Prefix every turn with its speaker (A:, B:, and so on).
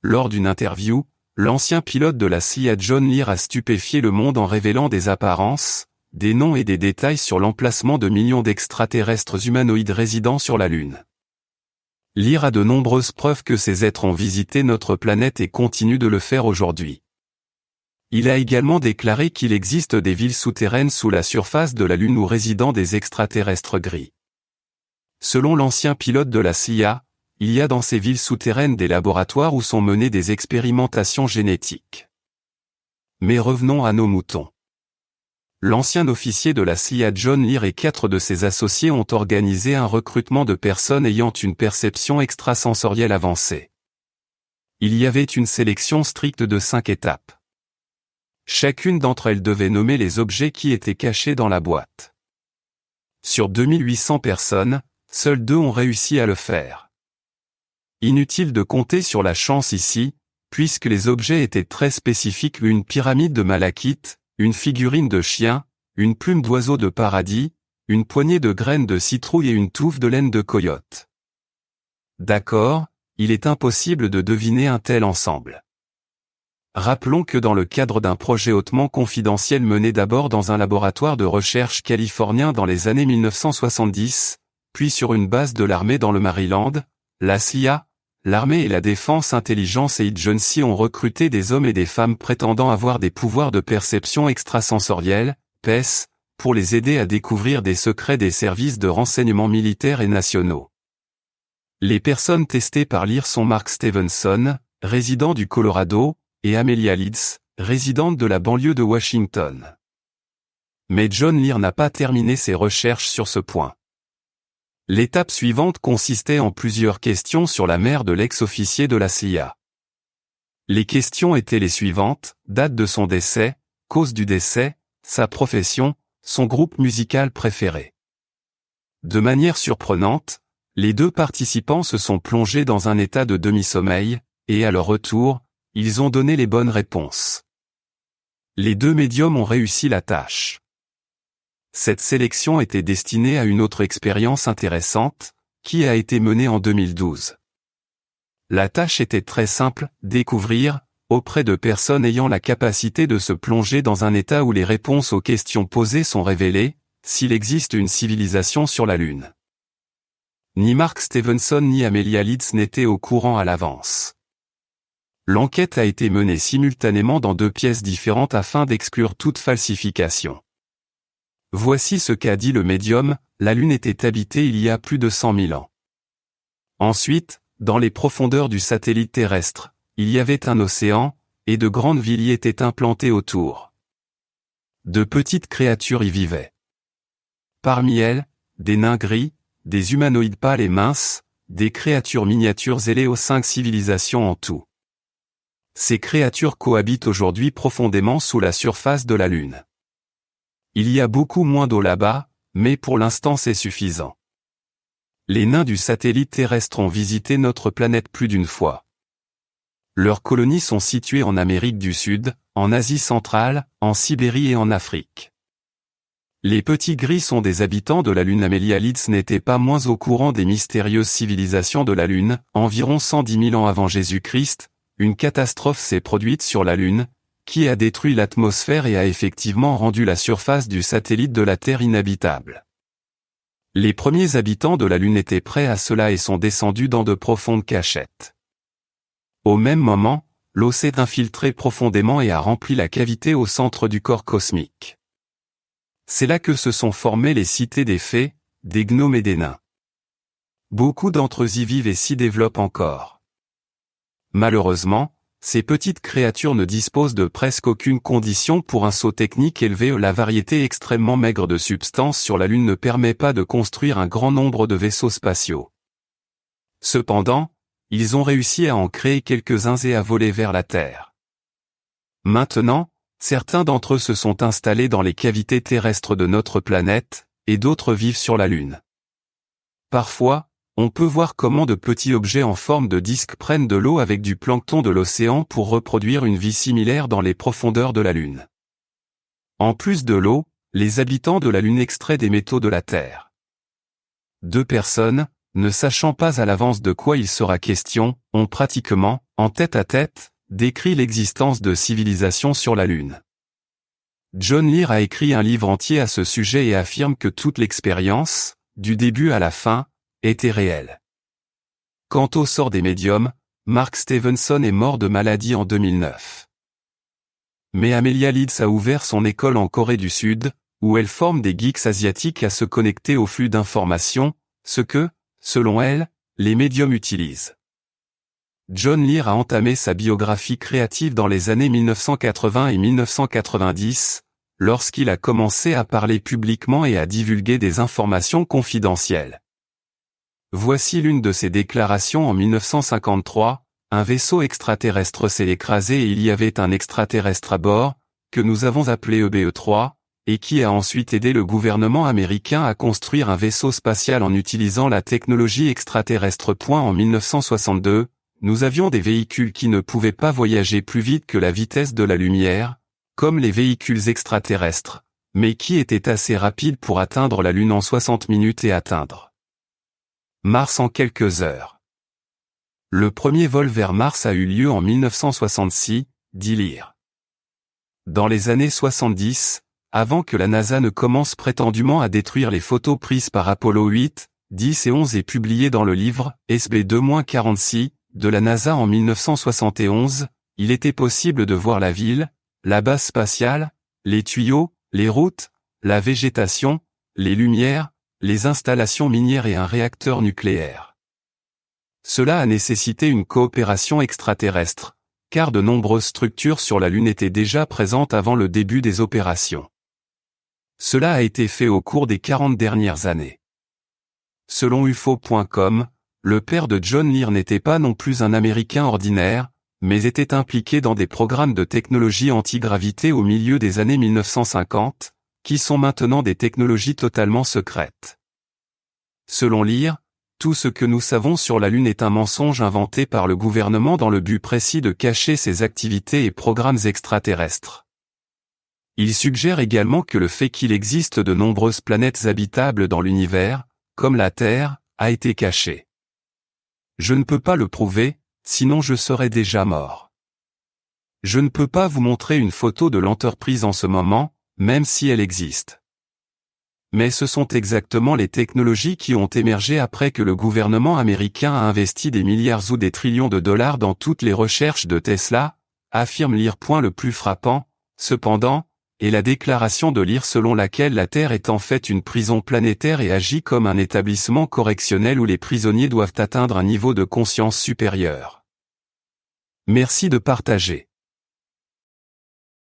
A: Lors d'une interview, l'ancien pilote de la CIA John Lear a stupéfié le monde en révélant des apparences, des noms et des détails sur l'emplacement de millions d'extraterrestres humanoïdes résidant sur la Lune. Lear a de nombreuses preuves que ces êtres ont visité notre planète et continuent de le faire aujourd'hui. Il a également déclaré qu'il existe des villes souterraines sous la surface de la Lune où résident des extraterrestres gris. Selon l'ancien pilote de la CIA, il y a dans ces villes souterraines des laboratoires où sont menées des expérimentations génétiques. Mais revenons à nos moutons. L'ancien officier de la CIA John Lear et 4 de ses associés ont organisé un recrutement de personnes ayant une perception extrasensorielle avancée. Il y avait une sélection stricte de 5 étapes. Chacune d'entre elles devait nommer les objets qui étaient cachés dans la boîte. Sur 2800 personnes, seules 2 ont réussi à le faire. Inutile de compter sur la chance ici, puisque les objets étaient très spécifiques: une pyramide de malachite, une figurine de chien, une plume d'oiseau de paradis, une poignée de graines de citrouille et une touffe de laine de coyote. D'accord, il est impossible de deviner un tel ensemble. Rappelons que dans le cadre d'un projet hautement confidentiel mené d'abord dans un laboratoire de recherche californien dans les années 1970, puis sur une base de l'armée dans le Maryland, la CIA, l'armée et la Defense Intelligence Agency ont recruté des hommes et des femmes prétendant avoir des pouvoirs de perception extrasensorielle, PES, pour les aider à découvrir des secrets des services de renseignement militaires et nationaux. Les personnes testées par Lear sont Mark Stevenson, résident du Colorado, et Amelia Leeds, résidente de la banlieue de Washington. Mais John Lear n'a pas terminé ses recherches sur ce point. L'étape suivante consistait en plusieurs questions sur la mère de l'ex-officier de la CIA. Les questions étaient les suivantes: date de son décès, cause du décès, sa profession, son groupe musical préféré. De manière surprenante, les 2 participants se sont plongés dans un état de demi-sommeil, et à leur retour, ils ont donné les bonnes réponses. Les 2 médiums ont réussi la tâche. Cette sélection était destinée à une autre expérience intéressante, qui a été menée en 2012. La tâche était très simple: découvrir, auprès de personnes ayant la capacité de se plonger dans un état où les réponses aux questions posées sont révélées, s'il existe une civilisation sur la Lune. Ni Mark Stevenson ni Amelia Leeds n'étaient au courant à l'avance. L'enquête a été menée simultanément dans 2 pièces différentes afin d'exclure toute falsification. Voici ce qu'a dit le médium: la Lune était habitée il y a plus de 100 000 ans. Ensuite, dans les profondeurs du satellite terrestre, il y avait un océan, et de grandes villes y étaient implantées autour. De petites créatures y vivaient. Parmi elles, des nains gris, des humanoïdes pâles et minces, des créatures miniatures ailées aux 5 civilisations en tout. Ces créatures cohabitent aujourd'hui profondément sous la surface de la Lune. Il y a beaucoup moins d'eau là-bas, mais pour l'instant c'est suffisant. Les nains du satellite terrestre ont visité notre planète plus d'une fois. Leurs colonies sont situées en Amérique du Sud, en Asie centrale, en Sibérie et en Afrique. Les petits gris sont des habitants de la Lune. Amelia Leeds n'était pas moins au courant des mystérieuses civilisations de la Lune. Environ 110 000 ans avant Jésus-Christ, une catastrophe s'est produite sur la Lune, qui a détruit l'atmosphère et a effectivement rendu la surface du satellite de la Terre inhabitable. Les premiers habitants de la Lune étaient prêts à cela et sont descendus dans de profondes cachettes. Au même moment, l'eau s'est infiltrée profondément et a rempli la cavité au centre du corps cosmique. C'est là que se sont formées les cités des fées, des gnomes et des nains. Beaucoup d'entre eux y vivent et s'y développent encore. Malheureusement, ces petites créatures ne disposent de presque aucune condition pour un saut technique élevé. La variété extrêmement maigre de substances sur la Lune ne permet pas de construire un grand nombre de vaisseaux spatiaux. Cependant, ils ont réussi à en créer quelques-uns et à voler vers la Terre. Maintenant, certains d'entre eux se sont installés dans les cavités terrestres de notre planète, et d'autres vivent sur la Lune. Parfois, on peut voir comment de petits objets en forme de disque prennent de l'eau avec du plancton de l'océan pour reproduire une vie similaire dans les profondeurs de la Lune. En plus de l'eau, les habitants de la Lune extraient des métaux de la Terre. 2 personnes, ne sachant pas à l'avance de quoi il sera question, ont pratiquement en tête-à-tête, décrit l'existence de civilisations sur la Lune. John Lear a écrit un livre entier à ce sujet et affirme que toute l'expérience, du début à la fin, était réelle. Quant au sort des médiums, Mark Stevenson est mort de maladie en 2009. Mais Amelia Leeds a ouvert son école en Corée du Sud, où elle forme des geeks asiatiques à se connecter au flux d'informations, ce que, selon elle, les médiums utilisent. John Lear a entamé sa biographie créative dans les années 1980 et 1990, lorsqu'il a commencé à parler publiquement et à divulguer des informations confidentielles. Voici l'une de ses déclarations en 1953, un vaisseau extraterrestre s'est écrasé et il y avait un extraterrestre à bord, que nous avons appelé EBE-3, et qui a ensuite aidé le gouvernement américain à construire un vaisseau spatial en utilisant la technologie extraterrestre. En 1962, nous avions des véhicules qui ne pouvaient pas voyager plus vite que la vitesse de la lumière, comme les véhicules extraterrestres, mais qui étaient assez rapides pour atteindre la Lune en 60 minutes et atteindre Mars en quelques heures. Le premier vol vers Mars a eu lieu en 1966, dit Lear. Dans les années 70, avant que la NASA ne commence prétendument à détruire les photos prises par Apollo 8, 10 et 11 et publiées dans le livre SB2-46 de la NASA en 1971, il était possible de voir la ville, la base spatiale, les tuyaux, les routes, la végétation, les lumières, les installations minières et un réacteur nucléaire. Cela a nécessité une coopération extraterrestre, car de nombreuses structures sur la Lune étaient déjà présentes avant le début des opérations. Cela a été fait au cours des 40 dernières années. Selon UFO.com, le père de John Lear n'était pas non plus un Américain ordinaire, mais était impliqué dans des programmes de technologie antigravité au milieu des années 1950, qui sont maintenant des technologies totalement secrètes. Selon Lear, tout ce que nous savons sur la Lune est un mensonge inventé par le gouvernement dans le but précis de cacher ses activités et programmes extraterrestres. Il suggère également que le fait qu'il existe de nombreuses planètes habitables dans l'univers, comme la Terre, a été caché. Je ne peux pas le prouver, sinon je serais déjà mort. Je ne peux pas vous montrer une photo de l'entreprise en ce moment, même si elle existe. Mais ce sont exactement les technologies qui ont émergé après que le gouvernement américain a investi des milliards ou des trillions de dollars dans toutes les recherches de Tesla, affirme Lear. Le plus frappant, cependant, est la déclaration de Lear selon laquelle la Terre est en fait une prison planétaire et agit comme un établissement correctionnel où les prisonniers doivent atteindre un niveau de conscience supérieur. Merci de partager.